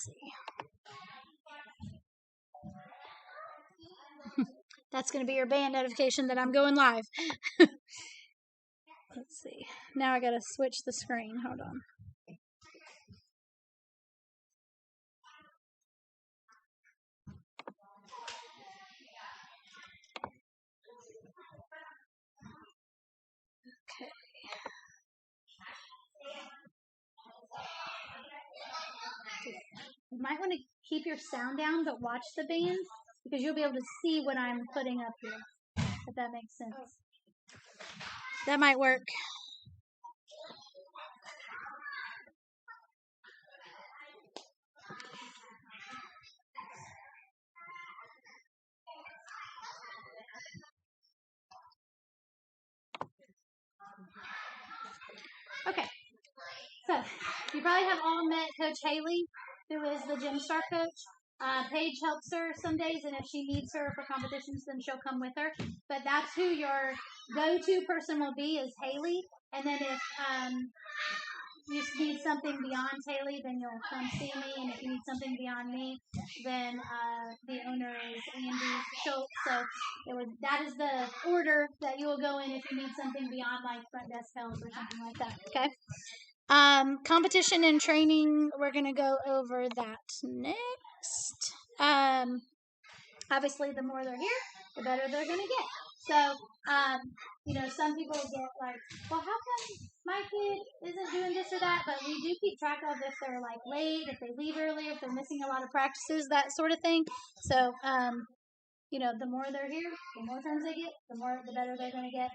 see. That's going to be your band notification that I'm going live. Let's see. Now I got to switch the screen. Hold on. Okay. You might want to keep your sound down, but watch the band because you'll be able to see what I'm putting up here, if that makes sense. That might work. Okay, so you probably have all met Coach Haley, who is the Gymstar coach. Paige helps her some days, and if she needs her for competitions, then she'll come with her. But that's who your go-to person will be, is Haley. And then if you need something beyond Haley, then you'll come see me. And if you need something beyond me, then the owner is Andy Schultz. So that is the order that you will go in if you need something beyond like front desk help or something like that. Okay. Competition and training, we're going to go over that next. Obviously, the more they're here, the better they're going to get. So, some people get like, well, how come my kid isn't doing this or that? But we do keep track of if they're like late, if they leave early, if they're missing a lot of practices, that sort of thing. So, the more they're here, the more times they get, the better they're going to get.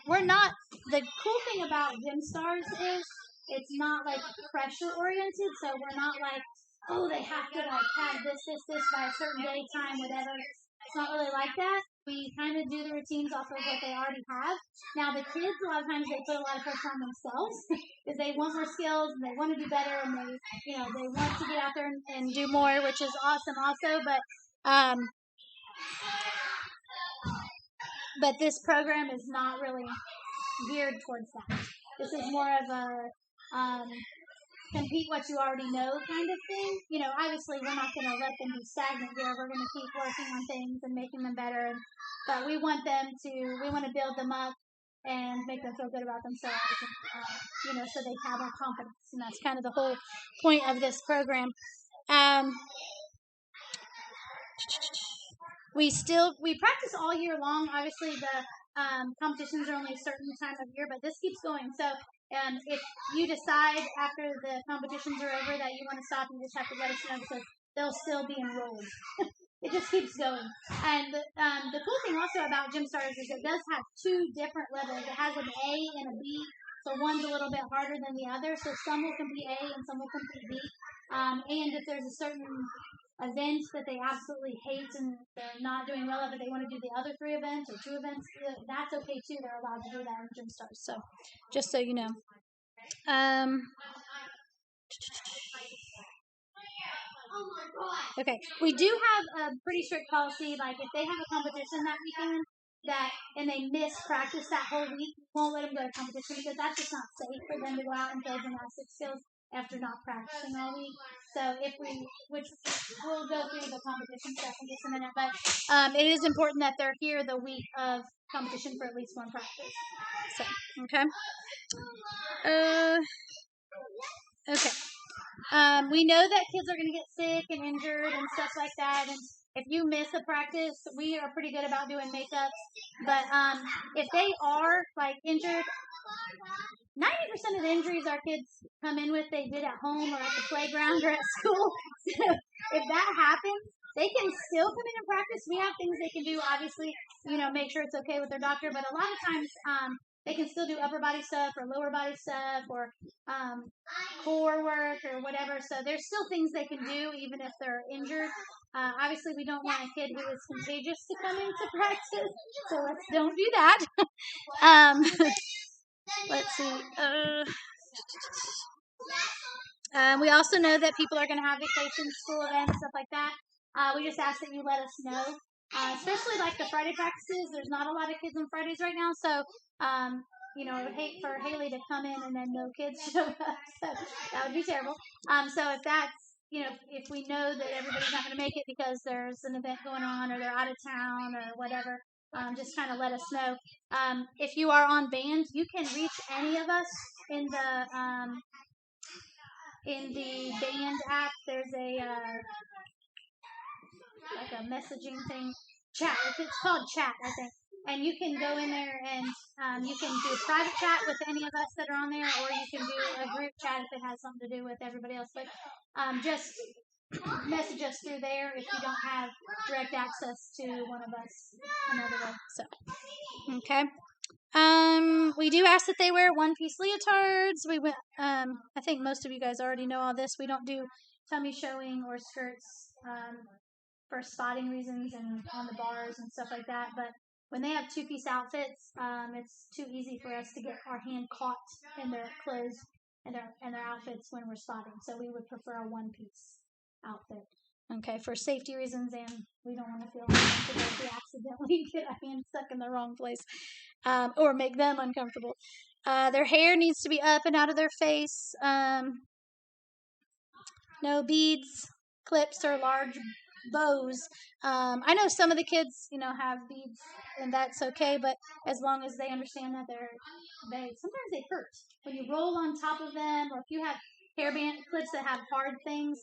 We're not, the cool thing about Gymstars is it's not like pressure oriented, so we're not like, oh, they have to like have this by a certain day, time, whatever. It's not really like that. We kind of do the routines off of what they already have. Now the kids, a lot of times they put a lot of pressure on themselves because they want more skills and they want to do better and they want to get out there and do more, which is awesome also. But this program is not really geared towards that. This is more of a compete what you already know kind of thing. Obviously we're not going to let them be stagnant here. We're going to keep working on things and making them better. But we want to build them up and make them feel good about themselves, and, so they have that confidence. And that's kind of the whole point of this program. We practice all year long. Obviously, the competitions are only a certain time of year, but this keeps going. So if you decide after the competitions are over that you want to stop, you just have to let us know because they'll still be enrolled. It just keeps going. And the cool thing also about Gymstars is it does have two different levels. It has an A and a B. So one's a little bit harder than the other. So some will compete A and some will compete B. And if there's a certain event that they absolutely hate and they're not doing well at, but they want to do the other 3 events or 2 events, that's okay too. They're allowed to do that in Gymstars. So just so you know. Okay, we do have a pretty strict policy. Like if they have a competition that weekend and they miss practice that whole week, we won't let them go to competition because that's just not safe for them to go out and play gymnastics skills after not practicing all week. So which we'll go through the competition stuff in just a minute, but it is important that they're here the week of competition for at least one practice. So, okay. Okay. We know that kids are going to get sick and injured and stuff like that, and if you miss a practice, we are pretty good about doing makeups. But if they are like injured, 90% of the injuries our kids come in with, they did at home or at the playground or at school. So if that happens, they can still come in and practice. We have things they can do, obviously, make sure it's okay with their doctor. But a lot of times, they can still do upper body stuff or lower body stuff or core work or whatever. So there's still things they can do even if they're injured. Obviously, we don't want a kid who is contagious to come into practice, so let's don't do that. Let's see. We also know that people are going to have vacations, school events, stuff like that. We just ask that you let us know. Especially like the Friday practices, there's not a lot of kids on Fridays right now, so I would hate for Haley to come in and then no kids show up. So that would be terrible. So if that's if we know that everybody's not going to make it because there's an event going on or they're out of town or whatever, just kind of let us know. If you are on band, you can reach any of us in the band app. There's like a messaging thing, chat. It's called chat, I think. And you can go in there and you can do private chat with any of us that are on there, or you can do a group chat if it has something to do with everybody else. But just message us through there if you don't have direct access to one of us another way. So, okay. We do ask that they wear one-piece leotards. I think most of you guys already know all this. We don't do tummy showing or skirts for spotting reasons and on the bars and stuff like that. But when they have two-piece outfits, it's too easy for us to get our hand caught in their clothes and their outfits when we're spotting. So we would prefer a one-piece outfit. Okay, for safety reasons, and we don't want to feel uncomfortable if we accidentally get a hand stuck in the wrong place, or make them uncomfortable. Their hair needs to be up and out of their face. No beads, clips, or large bows. I know some of the kids, have beads, and that's okay, but as long as they understand that sometimes they hurt when you roll on top of them, or if you have hairband clips that have hard things.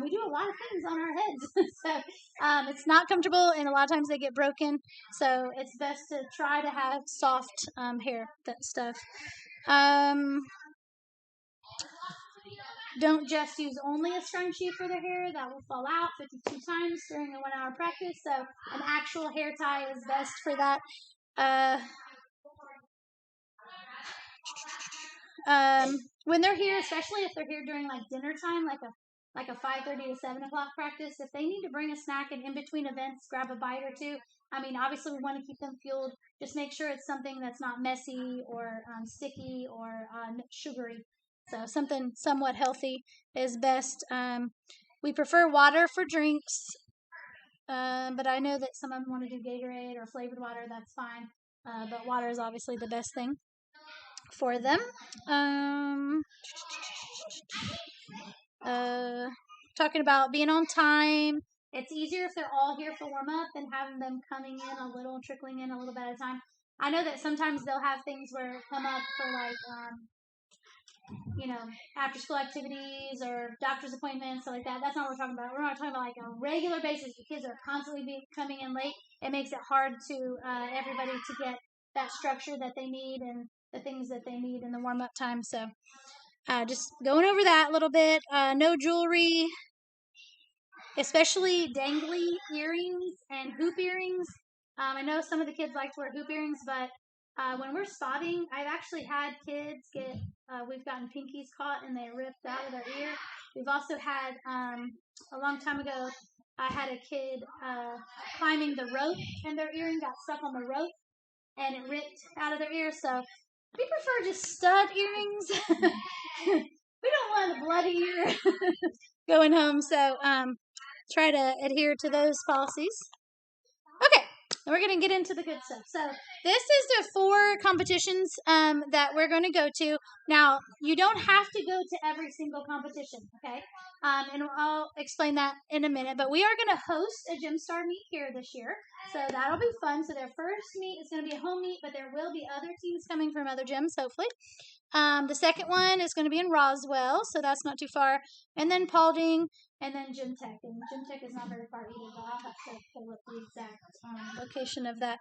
We do a lot of things on our heads, so it's not comfortable, and a lot of times they get broken. So it's best to try to have soft hair, that stuff. Don't just use only a scrunchie for the hair. That will fall out 52 times during a 1-hour practice. So an actual hair tie is best for that. When they're here, especially if they're here during like dinner time, like a 5:30 to 7 o'clock practice, if they need to bring a snack and in between events, grab a bite or two. I mean, obviously we want to keep them fueled. Just make sure it's something that's not messy or sticky or sugary. So something somewhat healthy is best. We prefer water for drinks, but I know that some of them want to do Gatorade or flavored water. That's fine. But water is obviously the best thing for them. Talking about being on time. It's easier if they're all here for warm up than having them coming in a little, trickling in a little bit at a time. I know that sometimes they'll have things where come up for like, after school activities or doctor's appointments, stuff like that. That's not what we're talking about. We're not talking about like a regular basis. The kids are constantly coming in late. It makes it hard to everybody to get that structure that they need and the things that they need in the warm up time. So just going over that a little bit. No jewelry, especially dangly earrings and hoop earrings. I know some of the kids like to wear hoop earrings, but when we're spotting, I've actually had kids we've gotten pinkies caught and they ripped out of their ear. We've also had, a long time ago, I had a kid climbing the rope and their earring got stuck on the rope and it ripped out of their ear. So we prefer just stud earrings. We don't want a bloody ear going home. So try to adhere to those policies. Okay, we're going to get into the good stuff. So this is the 4 competitions that we're going to go to. Now, you don't have to go to every single competition, okay? And I'll explain that in a minute. But we are going to host a GymStar meet here this year. So that'll be fun. So their first meet is going to be a home meet, but there will be other teams coming from other gyms, hopefully. The second one is going to be in Roswell, so that's not too far. And then Paulding, and then Gym Tech. And Gym Tech is not very far either, but I'll have to pull up the exact location of that.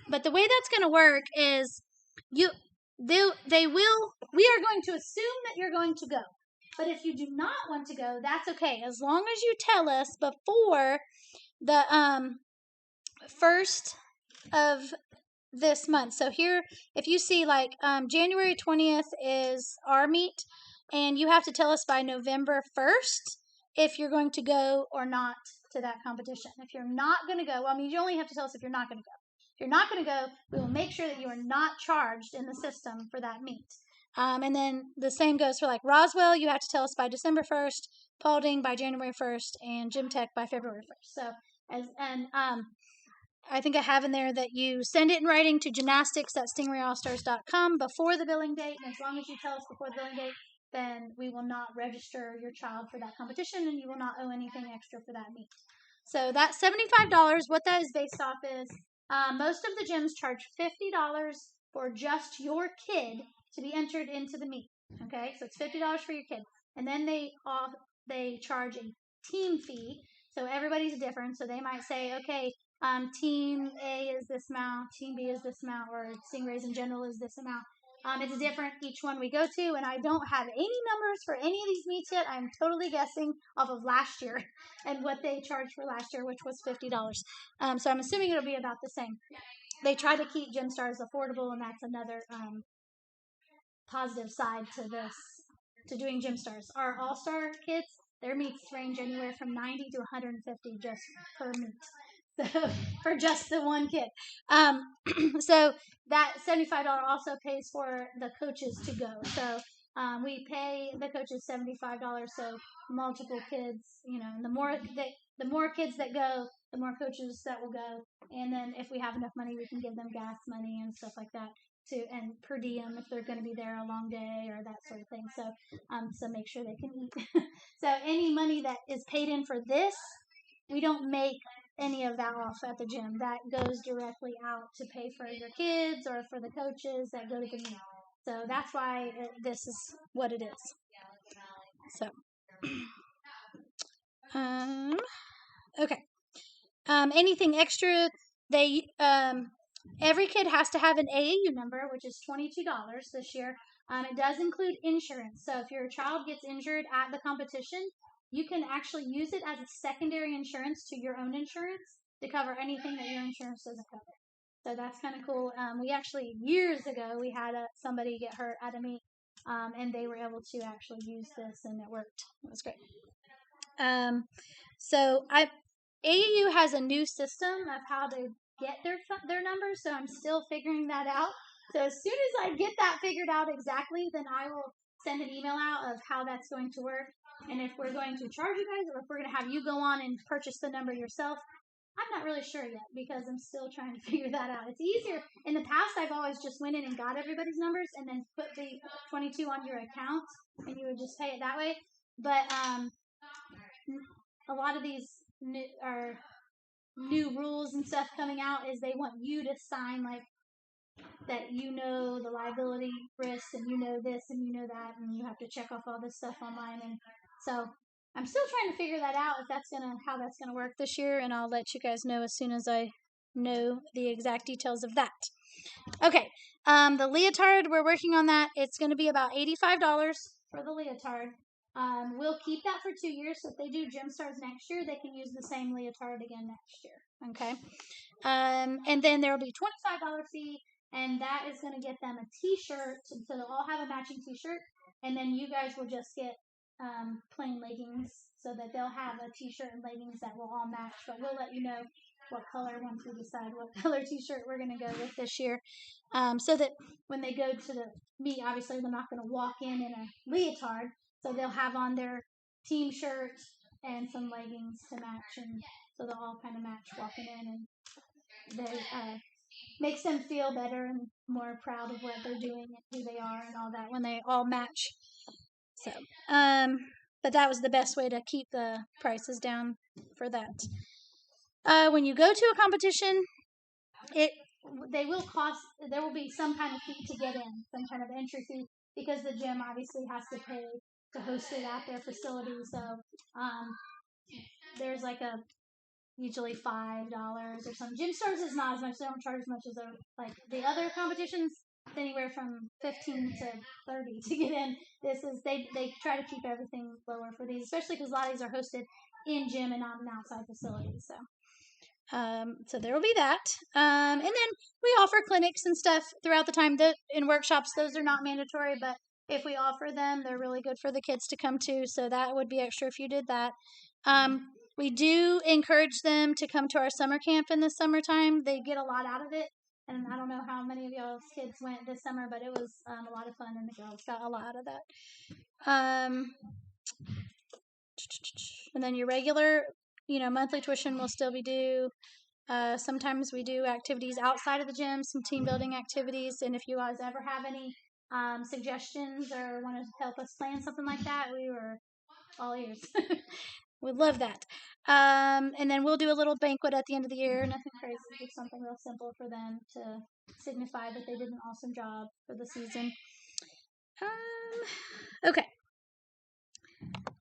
But the way that's going to work is we are going to assume that you're going to go. But if you do not want to go, that's okay. As long as you tell us before the first of this month. So here, if you see like January 20th is our meet, and you have to tell us by November 1st if you're going to go or not to that competition. If you're not going to go, you only have to tell us if you're not going to go. If you're not going to go, we will make sure that you are not charged in the system for that meet. And then the same goes for like Roswell. You have to tell us by December 1st, Paulding by January 1st, and Gym Tech by February 1st. So, I think I have in there that you send it in writing to gymnastics@stingrayallstars.com before the billing date. And as long as you tell us before the billing date, then we will not register your child for that competition, and you will not owe anything extra for that meet. So that $75, what that is based off is most of the gyms charge $50 for just your kid to be entered into the meet. Okay, so it's $50 for your kid, and then they charge a team fee. So everybody's different. So they might say, okay, team A is this amount, team B is this amount, or Stingrays in general is this amount. It's different each one we go to, and I don't have any numbers for any of these meets yet. I'm totally guessing off of last year and what they charged for last year, which was $50. So I'm assuming it'll be about the same. They try to keep Gym Stars affordable, and that's another positive side to this, to doing Gym Stars. Our All-Star kids, their meets range anywhere from 90 to 150 just per meet. So for just the one kid. So that $75 also pays for the coaches to go. So we pay the coaches $75. So multiple kids, and the more kids that go, the more coaches that will go. And then if we have enough money, we can give them gas money and stuff like that and per diem if they're going to be there a long day or that sort of thing. So make sure they can eat. So any money that is paid in for this, we don't make any of that off at the gym. That goes directly out to pay for your kids or for the coaches that go to the meet. So that's why this is what it is. So, okay. Anything extra? Every kid has to have an AAU number, which is $22 this year. It does include insurance. So if your child gets injured at the competition, you can actually use it as a secondary insurance to your own insurance to cover anything that your insurance doesn't cover. So that's kind of cool. We actually, years ago, we had somebody get hurt at a meet, and they were able to actually use this, and it worked. It was great. AAU has a new system of how to get their numbers, so I'm still figuring that out. So as soon as I get that figured out exactly, then I will send an email out of how that's going to work. And if we're going to charge you guys, or if we're going to have you go on and purchase the number yourself, I'm not really sure yet because I'm still trying to figure that out. It's easier. In the past, I've always just went in and got everybody's numbers and then put the 22 on your account, and you would just pay it that way. But a lot of these new rules and stuff coming out is they want you to sign like that the liability risks, and this and that, and you have to check off all this stuff online. And so I'm still trying to figure that out how that's gonna work this year, and I'll let you guys know as soon as I know the exact details of that. Okay, the leotard, we're working on that. It's gonna be about $85 for the leotard. We'll keep that for 2 years, so if they do Gym Stars next year, they can use the same leotard again next year. Okay, and then there will be $25 fee. And that is going to get them a t-shirt, so they'll all have a matching t-shirt. And then you guys will just get plain leggings, so that they'll have a t-shirt and leggings that will all match. But we'll let you know what color once we decide what color t-shirt we're going to go with this year. So that when they go to the meet, obviously they're not going to walk in a leotard. So they'll have on their team shirt and some leggings to match. And so they'll all kind of match walking in. And they makes them feel better and more proud of what they're doing and who they are and all that when they all match. So, but that was the best way to keep the prices down for that. When you go to a competition, there will be some kind of fee to get in, some kind of entry fee, because the gym obviously has to pay to host it at their facility. So, there's like usually $5 or something. Gym Stars is not as much. They don't charge as much as the other competitions. It's anywhere from $15 to $30 to get in. They try to keep everything lower for these, especially because a lot of these are hosted in gym and not in outside facilities. So there will be that. And then we offer clinics and stuff throughout the time. In workshops, those are not mandatory, but if we offer them, they're really good for the kids to come to. So that would be extra if you did that. We do encourage them to come to our summer camp in the summertime. They get a lot out of it. And I don't know how many of y'all's kids went this summer, but it was a lot of fun, and the girls got a lot out of that. And then your regular, monthly tuition will still be due. Sometimes we do activities outside of the gym, some team building activities. And if you guys ever have any suggestions or want to help us plan something like that, we were all ears. Would love that. And then we'll do a little banquet at the end of the year. Nothing crazy, just something real simple for them to signify that they did an awesome job for the season. Okay.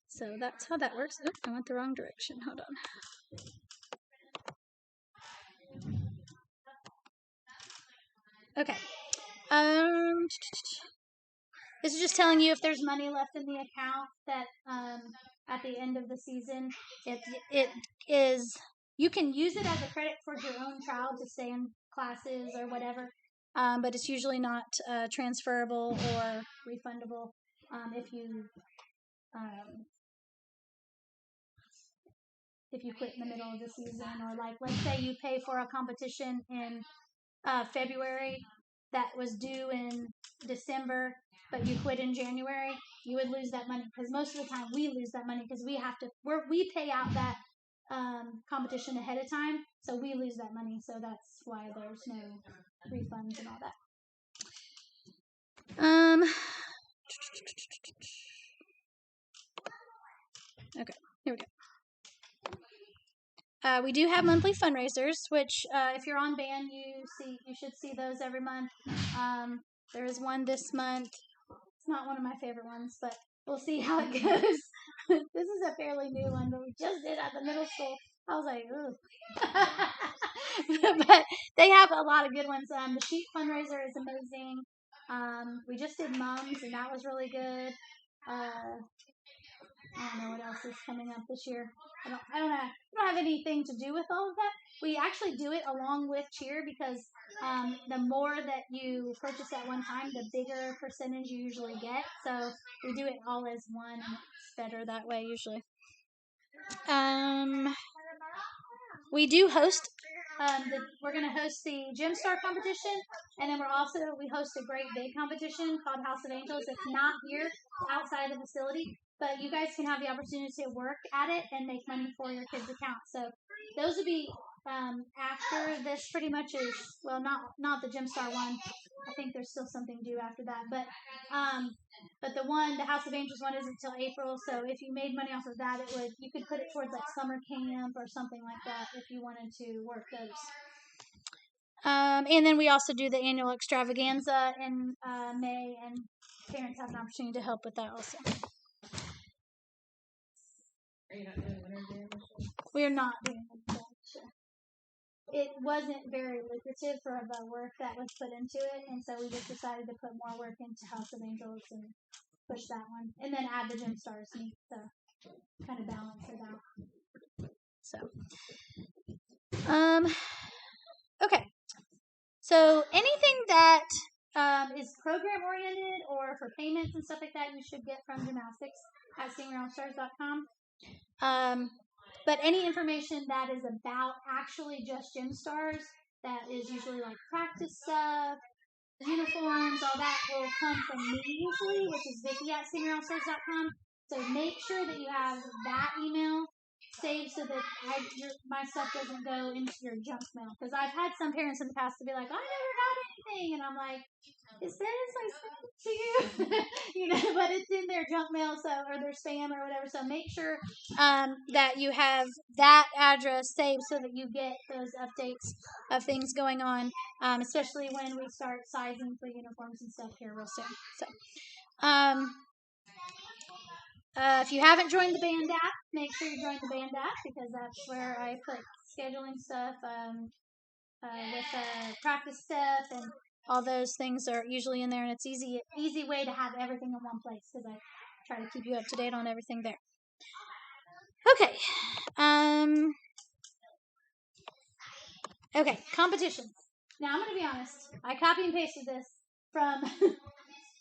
So that's how that works. Oops, I went the wrong direction. Hold on. Okay. This is just telling you if there's money left in the account that at the end of the season, it is, you can use it as a credit for your own child to stay in classes or whatever, but it's usually not transferable or refundable if you quit in the middle of the season, or like let's say you pay for a competition in February that was due in December, but you quit in January, you would lose that money, because most of the time we lose that money because we pay out that competition ahead of time, so we lose that money. So that's why there's no refunds and all that. Okay, here we go. We do have monthly fundraisers, which if you're on band, you should see those every month. There is one this month. It's not one of my favorite ones, but we'll see how it goes. This is a fairly new one, but we just did at the middle school. I was like, ooh. But they have a lot of good ones. The sheep fundraiser is amazing. We just did mums, and that was really good. I don't know what else is coming up this year. I don't have anything to do with all of that. We actually do it along with cheer because the more that you purchase at one time, the bigger percentage you usually get. So we do it all as one, and it's better that way usually. We do host. We're going to host the Gym Star competition, and then we host a great big competition called House of Angels. It's not here, outside the facility, but you guys can have the opportunity to work at it and make money for your kids' account. So those would be after this. Pretty much is, well, not the Gym Star one. I think there's still something due after that, but the House of Angels one isn't until April. So if you made money off of that, you could put it towards like summer camp or something like that if you wanted to work those. And then we also do the annual extravaganza in May, and parents have an opportunity to help with that also. Are you not doing Winter Jam? We are not doing Winter Jam. It wasn't very lucrative for the work that was put into it, and so we just decided to put more work into House of Angels and push that one, and then add the Gym Stars meet to kind of balance it out. So, okay. So anything that is program oriented or for payments and stuff like that, you should get from gymnastics at StingrayAllStars.com. But any information that is about actually just Gym Stars, that is usually like practice stuff, uniforms, all that will come from me usually, which is Vicky at StingrayAllStars.com. So make sure that you have that email saved so that my stuff doesn't go into your junk mail. Because I've had some parents in the past to be like, I never had anything, and I'm like, is this like sent to you? But it's in their junk mail, or their spam or whatever. So make sure that you have that address saved so that you get those updates of things going on, especially when we start sizing for uniforms and stuff here real soon. So, if you haven't joined the band app, make sure you join the band app, because that's where I put scheduling stuff with practice stuff, and all those things are usually in there, and it's easy way to have everything in one place, because I try to keep you up to date on everything there. Okay. Okay, competitions. Now, I'm going to be honest. I copy and pasted this from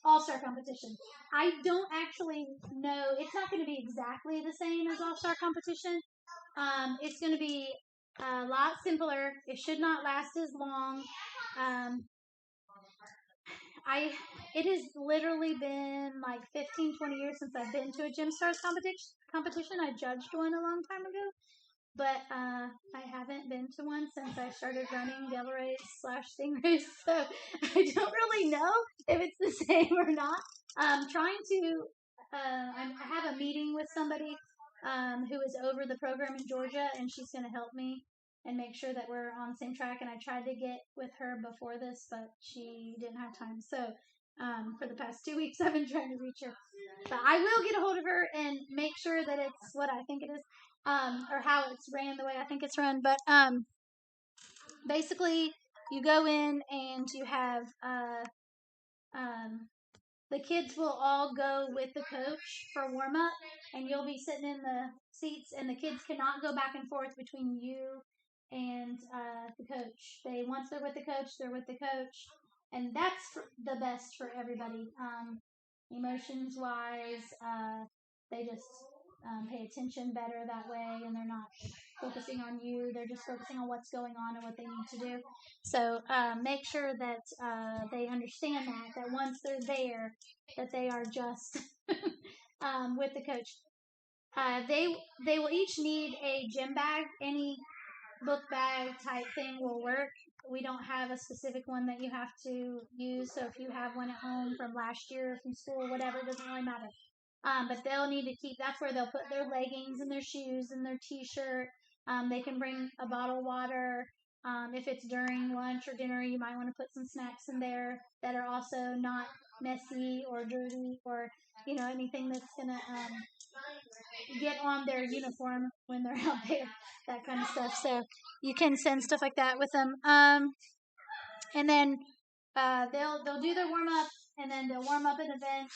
All-Star competition. I don't actually know. It's not going to be exactly the same as All-Star competition. It's going to be a lot simpler. It should not last as long. It has literally been like 15, 20 years since I've been to a Gym Stars competition. I judged one a long time ago. but I haven't been to one since I started running Devil Rays / Stingrays, so I don't really know if it's the same or not. Trying to, I have a meeting with somebody who is over the program in Georgia, and she's going to help me and make sure that we're on the same track. And I tried to get with her before this, but she didn't have time. So for the past 2 weeks, I've been trying to reach her. But I will get a hold of her and make sure that it's what I think it is, or how it's ran the way I think it's run. But basically, you go in and you have um, the kids will all go with the coach for warm up, and you'll be sitting in the seats, and the kids cannot go back and forth between you and the coach. Once they're with the coach, they're with the coach, and that's the best for everybody. Emotions wise, they just pay attention better that way, and they're not focusing on you. They're just focusing on what's going on and what they need to do. So make sure that they understand that once they're there, that they are just with the coach. They will each need a gym bag. Any book bag type thing will work. We don't have a specific one that you have to use. So if you have one at home from last year, from school, whatever, it doesn't really matter. But they'll need to keep. That's where they'll put their leggings and their shoes and their T-shirt. They can bring a bottle of water. If it's during lunch or dinner, you might want to put some snacks in there that are also not messy or dirty, or anything that's gonna get on their uniform when they're out there, that kind of stuff. So you can send stuff like that with them. And then they'll do their warm up, and then they'll warm up an event,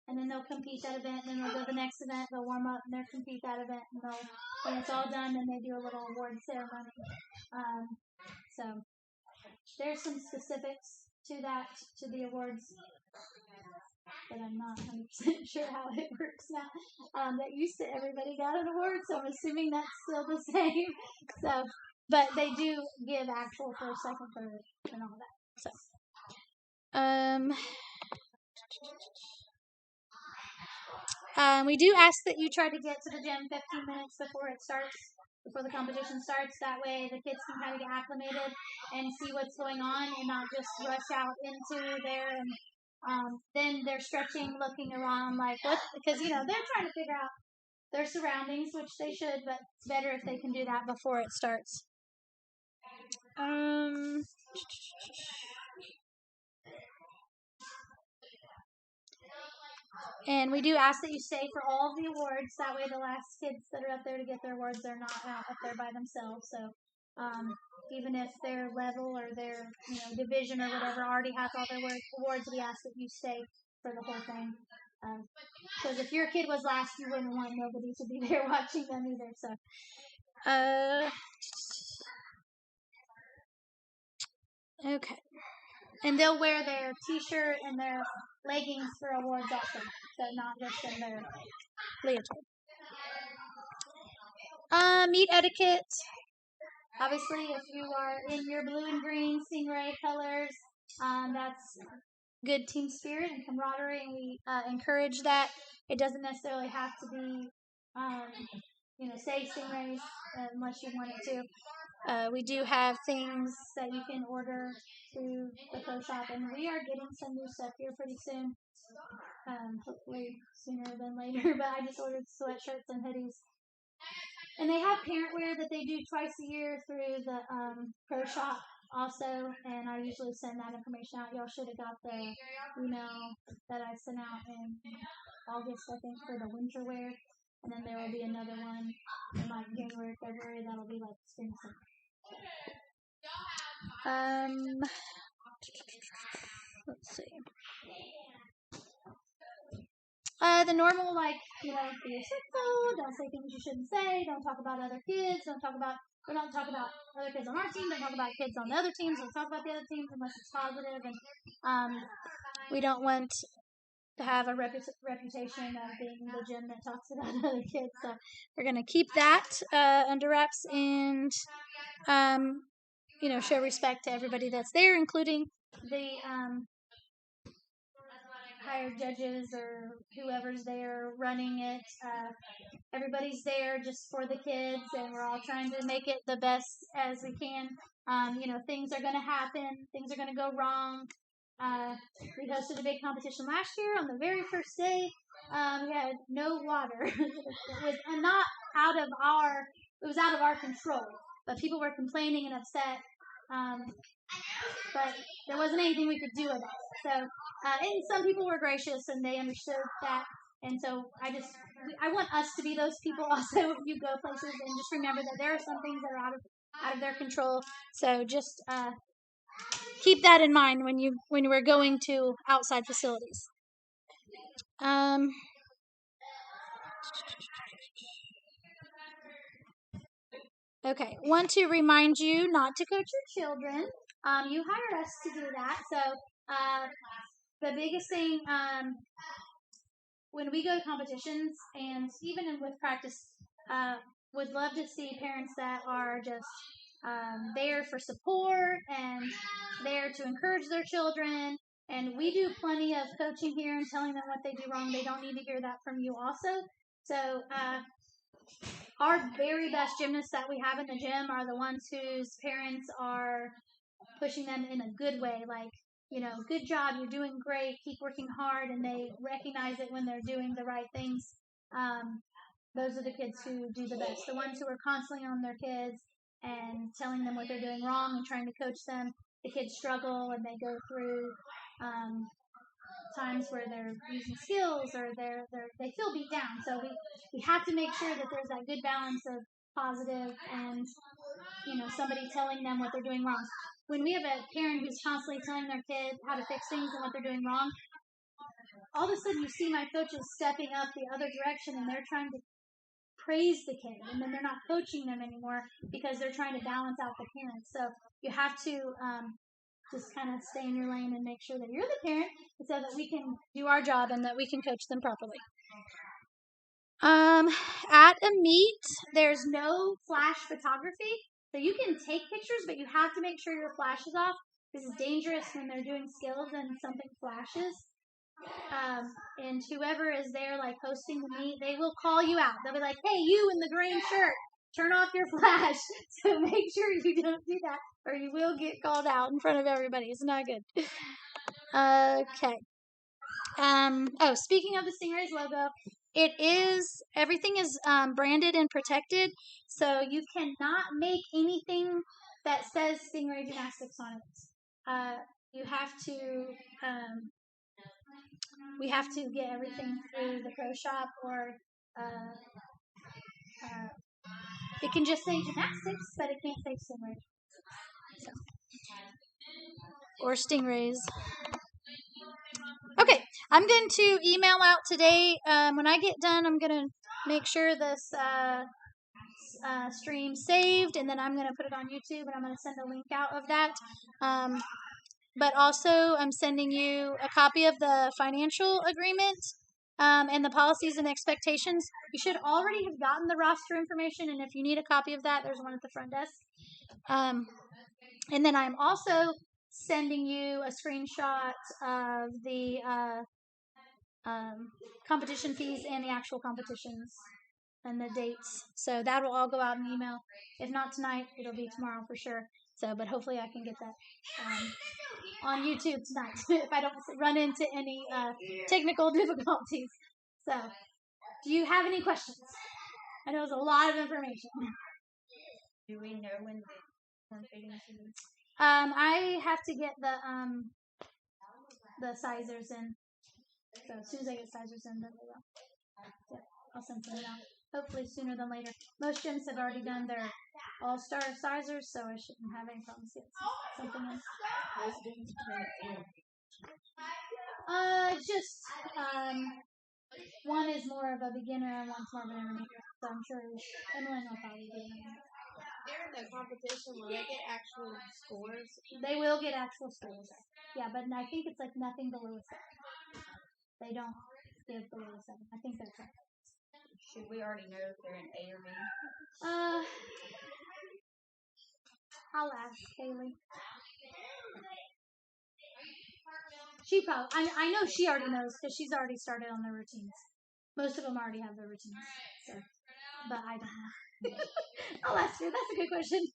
and then they'll compete that event, and then they'll go to the next event, they'll warm up, and they'll compete that event, and when it's all done, then they do a little award ceremony. So there's some specifics to that, to the awards, but I'm not 100% sure how it works now. That used to everybody got an award, so I'm assuming that's still the same. So, but they do give actual first, second, third, and all that. So, we do ask that you try to get to the gym 15 minutes before the competition starts. That way the kids can kind of get acclimated and see what's going on, and not just rush out into there, and then they're stretching, looking around like what, because they're trying to figure out their surroundings, which they should, but it's better if they can do that before it starts. And we do ask that you stay for all of the awards. That way, the last kids that are up there to get their awards, they're not out up there by themselves. So, even if their level or their division or whatever already has all their awards, we ask that you stay for the whole thing. Because if your kid was last, you wouldn't want nobody to be there watching them either. So, okay. And they'll wear their T-shirt and their leggings for awards also, so not just in their leotard. Meet etiquette. Obviously, if you are in your blue and green Stingray colors, that's good team spirit and camaraderie, and we encourage that. It doesn't necessarily have to be, say Stingrays unless you want it to. We do have things that you can order through the Pro Shop, and we are getting some new stuff here pretty soon. Hopefully sooner than later, but I just ordered sweatshirts and hoodies. And they have parent wear that they do twice a year through the Pro Shop also, and I usually send that information out. Y'all should have got the email that I sent out in August, I think, for the winter wear. And then there will be another one in like January, February, that'll be like spring summer. Let's see. The normal, be respectful, don't say things you shouldn't say, don't talk about other kids, don't talk about other kids on our team, don't talk about kids on the other teams, don't talk about the other teams unless it's positive, and we don't want to have a reputation of being the gym that talks about other kids, so we're going to keep that under wraps, and show respect to everybody that's there, including the hired judges or whoever's there running it. Everybody's there just for the kids, and we're all trying to make it the best as we can. Things are going to happen. Things are going to go wrong. We hosted a big competition last year. On the very first day, we had no water. It was not it was out of our control. But people were complaining and upset. But there wasn't anything we could do about it. So, and some people were gracious and they understood that. And so I want us to be those people also when you go places, and just remember that there are some things that are out of their control. So just keep that in mind when we're going to outside facilities. Okay, want to remind you not to coach your children. You hired us to do that, so the biggest thing when we go to competitions and even with practice, would love to see parents that are just there for support and there to encourage their children. And we do plenty of coaching here and telling them what they do wrong. They don't need to hear that from you also. So our very best gymnasts that we have in the gym are the ones whose parents are pushing them in a good way, like, good job, you're doing great, keep working hard, and they recognize it when they're doing the right things. Those are the kids who do the best. The ones who are constantly on their kids and telling them what they're doing wrong and trying to coach them. The kids struggle and they go through times where they're using skills or they feel beat down. So we have to make sure that there's that good balance of positive and somebody telling them what they're doing wrong. When we have a parent who's constantly telling their kid how to fix things and what they're doing wrong, all of a sudden you see my coaches stepping up the other direction and they're trying to praise the kid, and then they're not coaching them anymore because they're trying to balance out the parents. So you have to just kind of stay in your lane and make sure that you're the parent so that we can do our job and that we can coach them properly. At a meet, there's no flash photography. So you can take pictures, but you have to make sure your flash is off. This is dangerous when they're doing skills and something flashes. And whoever is there, like, hosting the meet, they will call you out. They'll be like, hey, you in the green shirt, turn off your flash. So make sure you don't do that, or you will get called out in front of everybody. It's not good. Okay. Speaking of the Stingrays logo, everything is branded and protected, so you cannot make anything that says Stingray Gymnastics on it. You have to, we have to get everything through the pro shop, or it can just say gymnastics, but it can't say Stingray. So. Or Stingrays. Okay, I'm going to email out today. When I get done, I'm going to make sure this stream saved, and then I'm going to put it on YouTube, and I'm going to send a link out of that. But also, I'm sending you a copy of the financial agreement and the policies and expectations. You should already have gotten the roster information, and if you need a copy of that, there's one at the front desk. And then I'm also sending you a screenshot of the competition fees and the actual competitions and the dates. So that will all go out in email. If not tonight, it'll be tomorrow for sure. So, but hopefully I can get that on YouTube tonight if I don't run into any technical difficulties. So, do you have any questions? I know it's a lot of information. Do we know when the form fitting is? I have to get the sizers in. So as soon as I get sizers in, then we will. Yeah, I'll send something out. Hopefully sooner than later. Most gyms have already done their all-star sizers, so I shouldn't have any problems getting something in. Just one is more of a beginner and one's more of an intermediate. So I'm sure Emily will probably be in there. During the competition, will they get actual scores? They will get actual scores. Yeah, but I think it's like nothing below a 7. They don't give below a 7. I think that's right. Should we already know if they're an A or B? I'll ask Haley. She probably. I know she already knows because she's already started on their routines. Most of them already have their routines. So, but I don't know. I'll ask her. That's a good question.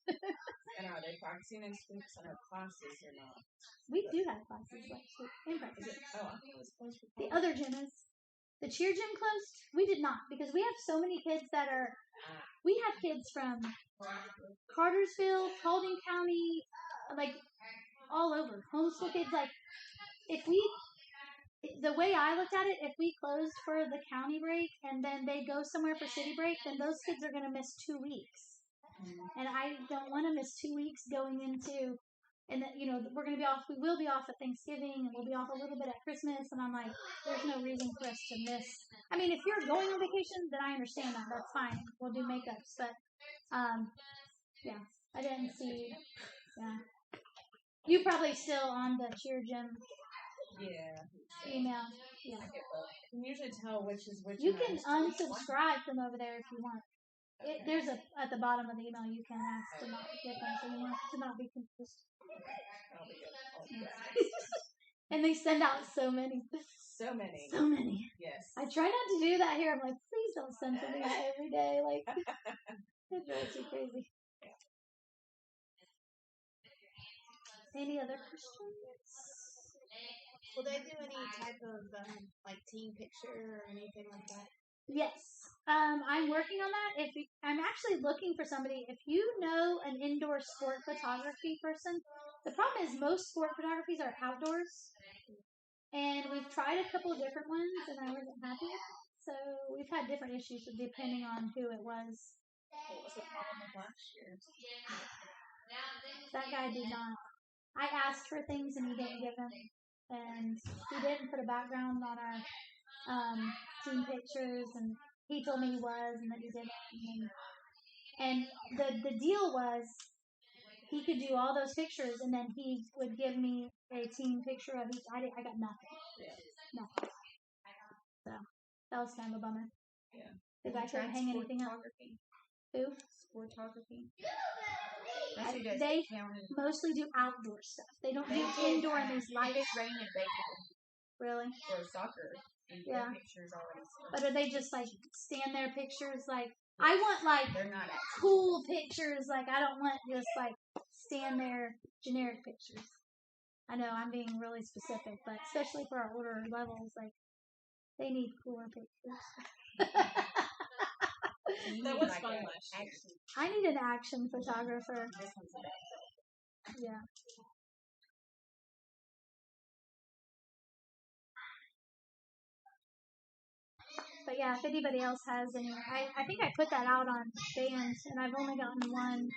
And are they practicing in center classes or not? We do have classes like in practice. Oh, I think it was closed for The other gym is. The cheer gym closed? We did not because we have so many kids that are. We have kids from Cartersville, Paulding County, like all over. Homeschool kids. Like the way I looked at it, if we closed for the county break and then they go somewhere for city break, then those kids are going to miss 2 weeks. And I don't want to miss 2 weeks going into. And that, we're going to be off. We will be off at Thanksgiving, and we'll be off a little bit at Christmas. And I'm like, there's no reason for us to miss. I mean, if you're going on vacation, then I understand that. That's fine. We'll do makeups, but yeah, I didn't see. Yeah, you probably still on the cheer gym. Yeah. Email. Yeah. I can usually tell which is which. You can unsubscribe from over there if you want. There's at the bottom of the email you can ask to not get them, so you want to not be confused. And they send out so many. So many. So many. Yes. I try not to do that here. I'm like, please don't send to me that every day. Like, it drives you crazy. Any other questions? Will they do any type of team picture or anything like that? Yes. I'm working on that. I'm actually looking for somebody. If you know an indoor sport photography person, the problem is most sport photographies are outdoors. And we've tried a couple of different ones, and I wasn't happy with it. So we've had different issues depending on who it was. What was the problem with last year? That guy did not. I asked for things, and he didn't give them. And he didn't put a background on our team pictures, and he told me he was, and that he didn't. And the deal was he could do all those pictures, and then he would give me a team picture of each. I got nothing. Yeah. Nothing. So that was kind of a bummer. Yeah. Because I couldn't hang anything up. Who? Sportography. They mostly do outdoor stuff. They don't do indoor in these lights. Rain and baseball. Really? For soccer. Yeah. Pictures already. But are they just like stand there pictures? Like I want like they're not cool pictures. Like I don't want just like stand there generic pictures. I know I'm being really specific, but especially for our older levels, like they need cooler pictures. That was fun last year. I need an action photographer. Yeah. But yeah, if anybody else has any, I think I put that out on Bands, and I've only gotten one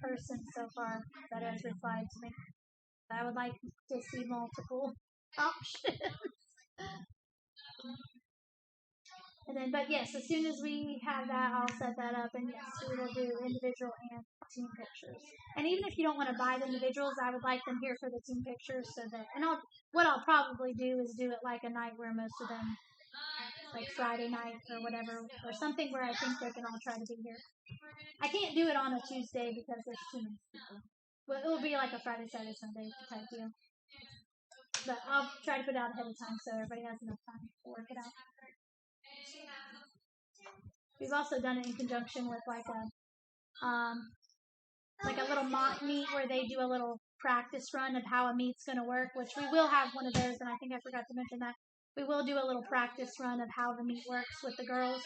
person so far that has replied to me. I would like to see multiple options. And then, but yes, as soon as we have that, I'll set that up, and yes, we will do individual and team pictures. And even if you don't want to buy the individuals, I would like them here for the team pictures, so that. And what I'll probably do is do it like a night where most of them, like Friday night or whatever, or something where I think they can all try to be here. I can't do it on a Tuesday because there's too many people. Well, it will be like a Friday, Saturday, Sunday type deal. But I'll try to put it out ahead of time so everybody has enough time to work it out. We've also done it in conjunction with like a little mock meet where they do a little practice run of how a meet's going to work, which we will have one of those, and I think I forgot to mention that. We will do a little practice run of how the meet works with the girls.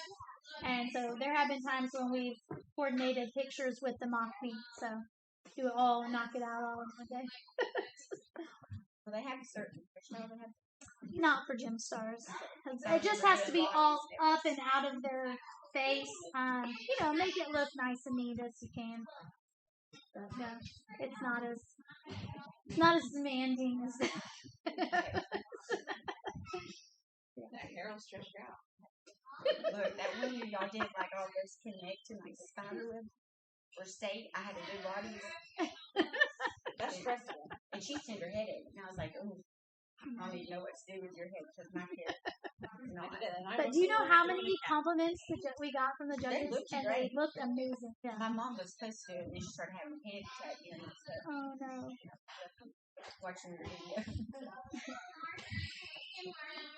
And so there have been times when we've coordinated pictures with the mock meet, so do it all and knock it out all in one day. Well, they have a certain Not for gym stars. It just has to be all up and out of their face. Make it look nice and neat as you can. But no, it's not as demanding as that. That hair will stretch out. Look, that one year y'all did like all those connect and like spider web for state. I had to do bodies. That's stressful. And she's tender-headed. And I was like, oh, I don't even know what to do with your head because my hair. But do you know how many compliments we got from the judges? They looked amazing. Yeah. My mom was supposed to do it, and then she started having panic attack. Oh no. Watching her video.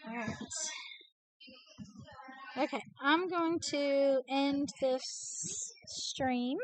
Alright. Okay, I'm going to end this stream.